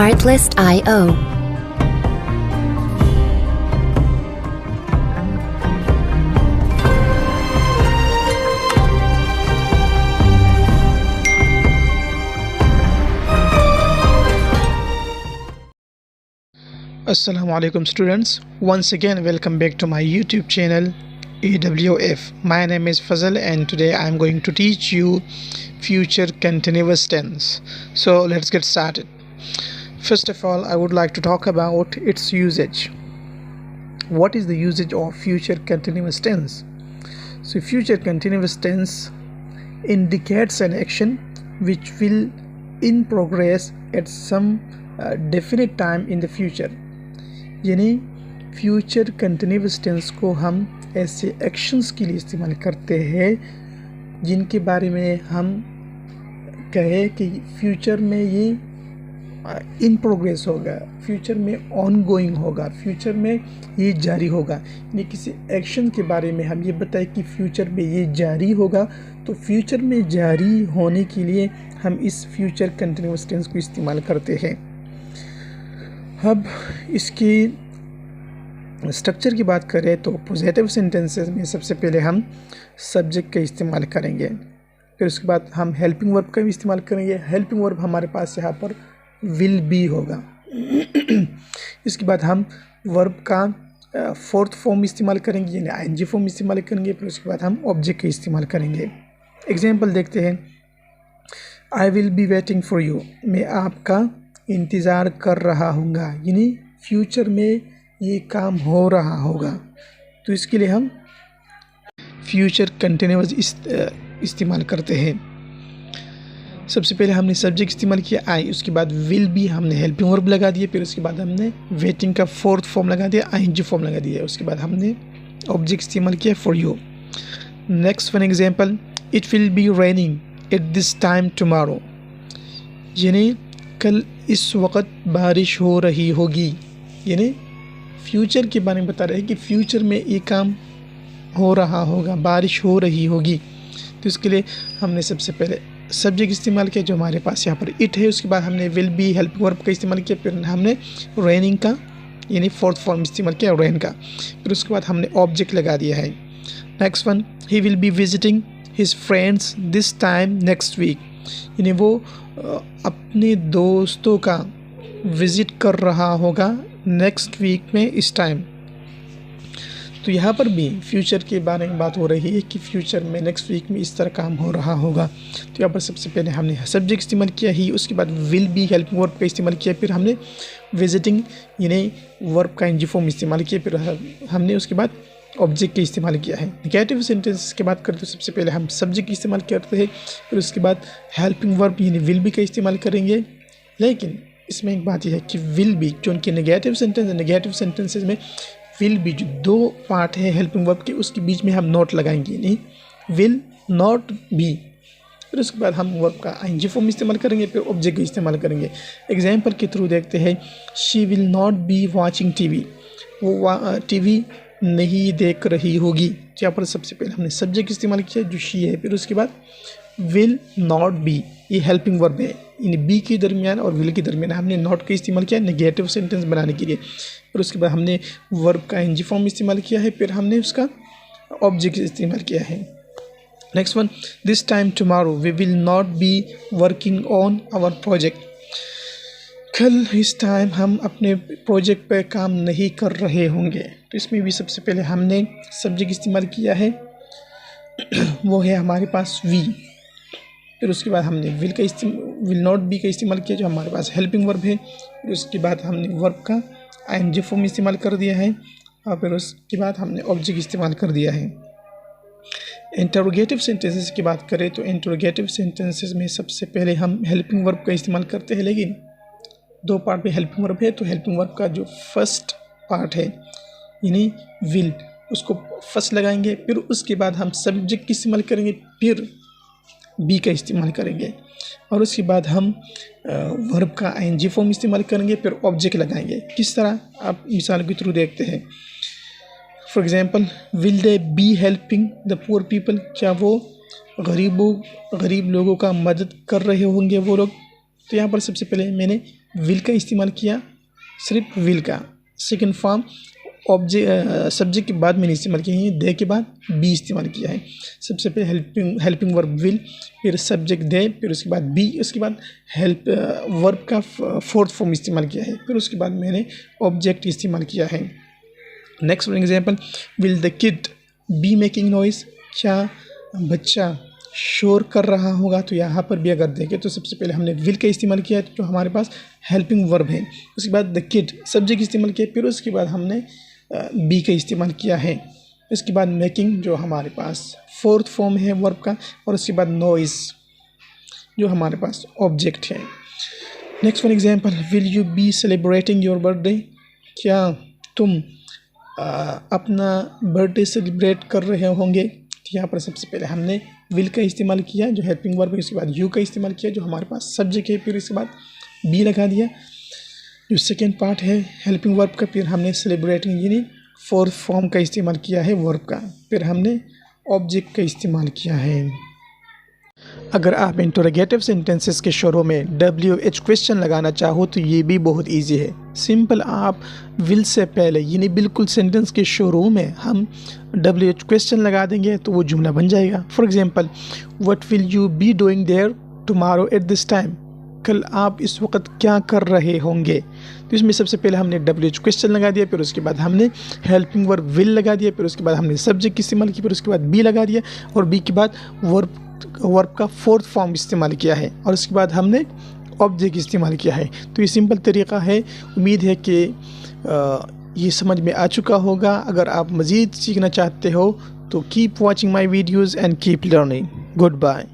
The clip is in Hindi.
Artlist.io. Assalamu alaikum students, once again welcome back to my YouTube channel AWF. My name is Fazal and today I am going to teach you future continuous tense. So let's get started. First of all, I would like to talk about its usage. What is the usage of future continuous tense? So future continuous tense indicates an action which will in progress at some definite time in the future. यानी फ्यूचर कंटिन्यूअस टेंस को हम ऐसे एक्शंस के लिए इस्तेमाल करते हैं जिनके बारे में हम कहें कि फ्यूचर में ये इन प्रोग्रेस होगा, फ्यूचर में ऑन गोइंग होगा, फ्यूचर में ये जारी होगा। यानी किसी एक्शन के बारे में हम ये बताएं कि फ्यूचर में ये जारी होगा, तो फ्यूचर में जारी होने के लिए हम इस फ्यूचर कंटिन्यूअस टेंस को इस्तेमाल करते हैं। अब इसकी स्ट्रक्चर की बात करें तो पॉजिटिव सेंटेंसेस में सबसे पहले हम सब्जेक्ट का इस्तेमाल करेंगे, फिर उसके बाद हम हेल्पिंग वर्ब का भी इस्तेमाल करेंगे। हेल्पिंग वर्ब हमारे पास यहाँ पर विल बी होगा। इसके बाद हम वर्ब का फोर्थ फॉर्म इस्तेमाल करेंगे, यानी आईएनजी फॉर्म इस्तेमाल करेंगे। फिर उसके बाद हम ऑब्जेक्ट का इस्तेमाल करेंगे। एग्जाम्पल देखते हैं। I will be waiting for you, मैं आपका इंतज़ार कर रहा हूँगा, यानी फ्यूचर में ये काम हो रहा होगा। तो इसके लिए हम फ्यूचर कंटिन्यूअस इस्तेमाल करते हैं। सबसे पहले हमने सब्जेक्ट इस्तेमाल किया आई, उसके बाद विल बी हमने हेल्पिंग वर्ब लगा दिया, फिर उसके बाद हमने वेटिंग का फोर्थ फॉर्म लगा दिया, आईएनजी फॉर्म लगा दिया, उसके बाद हमने ऑब्जेक्ट इस्तेमाल किया for you. Next one example, it will be raining eight this time tomorrow, यानी कल इस वक्त बारिश हो रही होगी। यानी फ्यूचर के बारे में बता रहे हैं कि फ्यूचर में ये काम हो रहा होगा, बारिश हो रही होगी। तो इसके लिए हमने सबसे पहले सब्जेक्ट इस्तेमाल किया जो हमारे पास यहाँ पर इट है, उसके बाद हमने विल बी हेल्पिंग वर्ब का इस्तेमाल किया, फिर हमने रेनिंग का यानी फोर्थ फॉर्म इस्तेमाल किया रेन का, फिर उसके बाद हमने ऑब्जेक्ट लगा दिया है। Next one, he will be visiting his friends this time next week, यानी वो अपने दोस्तों का विज़िट कर रहा होगा नेक्स्ट वीक में इस टाइम। तो यहाँ पर भी फ्यूचर के बारे में बात हो रही है कि फ्यूचर में नेक्स्ट वीक में इस तरह काम हो रहा होगा। तो यहाँ पर सबसे पहले हमने सब्जेक्ट इस्तेमाल किया ही, उसके बाद विल बी हेल्पिंग वर्ब का इस्तेमाल किया, फिर हमने विजिटिंग यानी वर्ब का एनजी फॉर्म इस्तेमाल किया, फिर हमने उसके बाद ऑब्जेक्ट का इस्तेमाल किया है। नेगेटिव सेंटेंसेस की बात करें तो सबसे पहले हम सब्जेक्ट इस्तेमाल करते हैं, फिर उसके बाद हेल्पिंग वर्ब यानी विल बी का इस्तेमाल करेंगे। लेकिन इसमें एक बात यह है कि विल बी जो उनके नेगेटिव सेंटेंसेस में विल बी जो दो पार्ट है हेल्पिंग वर्ब के, उसके बीच में हम नॉट लगाएंगे, यानी विल नॉट बी। फिर उसके बाद हम वर्ब का आईएनजी फॉर्म इस्तेमाल करेंगे, फिर ऑब्जेक्ट का इस्तेमाल करेंगे। एग्जाम्पल के थ्रू देखते हैं। She will not be watching TV, वो टीवी नहीं देख रही होगी। तो यहाँ पर सबसे पहले हमने सब्जेक्ट इस्तेमाल किया जो शी है, फिर उसके बाद विल नॉट बी ये हेल्पिंग वर्ब है, इन बी के दरमियान और विल के दरमियान हमने नॉट का इस्तेमाल किया नेगेटिव सेंटेंस बनाने के लिए। फिर उसके बाद हमने वर्ब का एनजी फॉर्म इस्तेमाल किया है, फिर हमने उसका ऑब्जेक्ट इस्तेमाल किया है। Next one, this time tomorrow we will not be working on our project, कल इस टाइम हम अपने प्रोजेक्ट पर काम नहीं कर रहे होंगे। तो इसमें भी सबसे पहले हमने सब्जेक्ट इस्तेमाल किया है, वो है हमारे पास वी, फिर उसके बाद हमने विल नॉट बी का इस्तेमाल किया जो हमारे पास हेल्पिंग वर्ब है, फिर उसके बाद हमने वर्ब का आईएनजी फॉर्म इस्तेमाल कर दिया है, और फिर उसके बाद हमने ऑब्जेक्ट इस्तेमाल कर दिया है। इंटरोगेटिव सेंटेंसेस की बात करें तो इंटरोगेटिव सेंटेंसेस में सबसे पहले हम हेल्पिंग वर्ब का इस्तेमाल करते हैं, लेकिन दो पार्ट में हेल्पिंग वर्ब है। तो हेल्पिंग वर्ब का जो फर्स्ट पार्ट है यानी विल, उसको फर्स्ट लगाएंगे, फिर उसके बाद हम सब्जेक्ट की इस्तेमाल करेंगे, फिर बी का इस्तेमाल करेंगे, और उसके बाद हम वर्ब का आईएनजी फॉर्म इस्तेमाल करेंगे, फिर ऑब्जेक्ट लगाएंगे। किस तरह आप मिसाल के थ्रू देखते हैं। For example, will they be helping the poor people, क्या वो गरीब लोगों का मदद कर रहे होंगे वो लोग। तो यहाँ पर सबसे पहले मैंने विल का इस्तेमाल किया, सिर्फ विल का। सेकंड फॉर्म ऑब्जेक्ट सब्जेक्ट के बाद मैंने इस्तेमाल किया है, दे के बाद बी इस्तेमाल किया है। सबसे पहले हेल्पिंग वर्ब विल, फिर सब्जेक्ट दे, फिर उसके बाद बी, उसके बाद हेल्प वर्ब का फोर्थ फॉर्म इस्तेमाल किया है, फिर उसके बाद मैंने ऑब्जेक्ट इस्तेमाल किया है। Next for example, will the kid be making noise, क्या बच्चा शोर कर रहा होगा। तो यहाँ पर भी अगर देखें तो सबसे पहले हमने विल का इस्तेमाल किया है जो हमारे पास हेल्पिंग वर्ब है, उसके बाद द किड सब्जेक्ट इस्तेमाल किया, फिर उसके बाद हमने बी का इस्तेमाल किया है, इसके बाद मेकिंग जो हमारे पास फोर्थ फॉर्म है वर्ब का, और उसके बाद नॉइज़ जो हमारे पास ऑब्जेक्ट है। Next for example, will you be celebrating your birthday, क्या तुम अपना बर्थडे सेलिब्रेट कर रहे होंगे। यहाँ पर सबसे पहले हमने विल का इस्तेमाल किया जो हेल्पिंग वर्ब है, उसके बाद यू का इस्तेमाल किया जो हमारे पास सब्जेक्ट है, फिर इसके बाद बी लगा दिया जो सेकेंड पार्ट है हेल्पिंग वर्ब का, फिर हमने सेलिब्रेटिंग यानी फोर्थ फॉर्म का इस्तेमाल किया है वर्ब का, फिर हमने ऑब्जेक्ट का इस्तेमाल किया है। अगर आप इंटरोगेटिव सेंटेंसेस के शुरू में WH क्वेश्चन लगाना चाहो तो ये भी बहुत इजी है। सिंपल, आप विल से पहले यानी बिल्कुल सेंटेंस के शुरू में हम WH क्वेश्चन लगा देंगे तो वो जुमला बन जाएगा। For example, what will you be doing there tomorrow at this time, कल आप इस वक्त क्या कर रहे होंगे। तो इसमें सबसे पहले हमने WH क्वेश्चन लगा दिया, फिर उसके बाद हमने हेल्पिंग वर्ब विल लगा दिया, फिर उसके बाद हमने सब्जेक्ट इस्तेमाल किया, फिर उसके बाद बी लगा दिया, और बी के बाद वर्ब का फोर्थ फॉर्म इस्तेमाल किया है, और उसके बाद हमने ऑब्जेक्ट इस्तेमाल किया है। तो ये सिंपल तरीका है। उम्मीद है कि ये समझ में आ चुका होगा। अगर आप मज़ीद सीखना चाहते हो तो keep watching my videos and keep learning. Good bye.